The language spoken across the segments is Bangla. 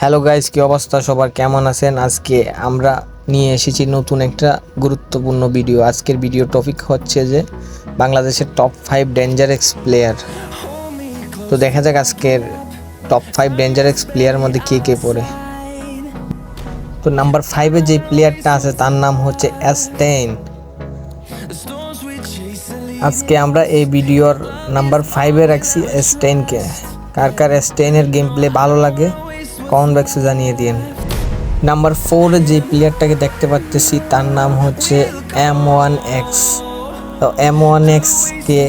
হ্যালো গাইস, কি অবস্থা সবার, কেমন আছেন? আজকে আমরা নিয়ে এসেছি নতুন একটা গুরুত্বপূর্ণ ভিডিও। আজকের ভিডিও টপিক হচ্ছে যে বাংলাদেশের টপ 5 ডেঞ্জারাস প্লেয়ার। তো দেখা যাক আজকের টপ 5 ডেঞ্জারাস প্লেয়ারের মধ্যে কে কে পড়ে। তো নাম্বার 5-এ যে প্লেয়ারটা আছে তার নাম হচ্ছে S10। আজকে আমরা এই ভিডিওর নাম্বার 5-এ রাখছি S10-কে। কার কার S10-এর গেম প্লে ভালো লাগে কমেন্ট বক্সে জানিয়ে দিন। নাম্বার 4-এ যে প্লেয়ারটাকে দেখতে পাচ্ছি তার নাম হচ্ছে M1X। তো M1X-কে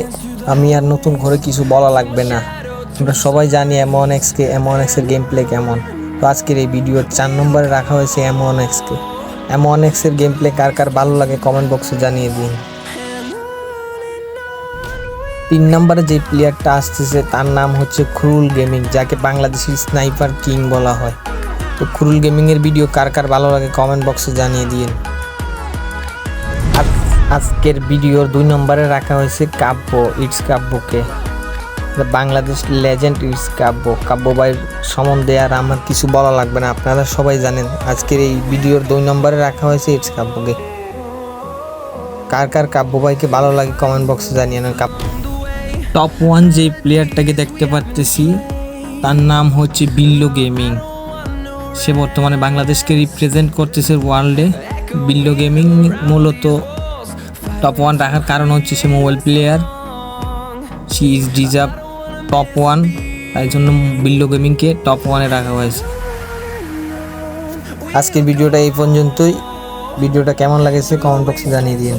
আমি আর নতুন করে কিছু বলা লাগবে না, আমরা সবাই জানি M1X-কে, M1X-এর গেম প্লে কেমন। তো আজকের এই ভিডিওর 4 নম্বরে রাখা হয়েছে M1X-কে। M1X-এর গেম প্লে কার কার ভালো লাগে কমেন্ট বক্সে জানিয়ে দিন। 3 নম্বরে যে প্লেয়ারটা আসতেছে তার নাম হচ্ছে ক্রুল গেমিং, যাকে বাংলাদেশের স্নাইপার কিং বলা হয়। তো ক্রুল গেমিংয়ের ভিডিও কার কার ভালো লাগে কমেন্ট বক্সে জানিয়ে দিন। আজকের ভিডিওর 2 নম্বরে রাখা হয়েছে কাব্য, ইটস কাব্যকে। বাংলাদেশ লেজেন্ড ইটস কাব্য। কাব্য ভাইয়ের সম্বন্ধে আর আমার কিছু বলা লাগবে না, আপনারা সবাই জানেন। আজকের এই ভিডিওর 2 নম্বরে রাখা হয়েছে ইটস কাব্যকে। কার কার কাব্য ভাইকে ভালো লাগে কমেন্ট বক্সে জানিয়ে নেন। টপ 1 যে প্লেয়ারটাকে দেখতে পাচ্ছি তার নাম হচ্ছে বিল্লো গেমিং। সে বর্তমানে বাংলাদেশকে রিপ্রেজেন্ট করতেছে ওয়ার্ল্ডে। বিল্লো গেমিং মূলত টপ 1 রাখার কারণ হচ্ছে সে mobile player, she is deserve top 1, তাই জন্য বিল্লো গেমিংকে টপ 1-এ রাখা হয়েছে। আজকের ভিডিওটা এই পর্যন্তই। ভিডিওটা কেমন লাগেছে কমেন্ট বক্সে জানিয়ে দিন।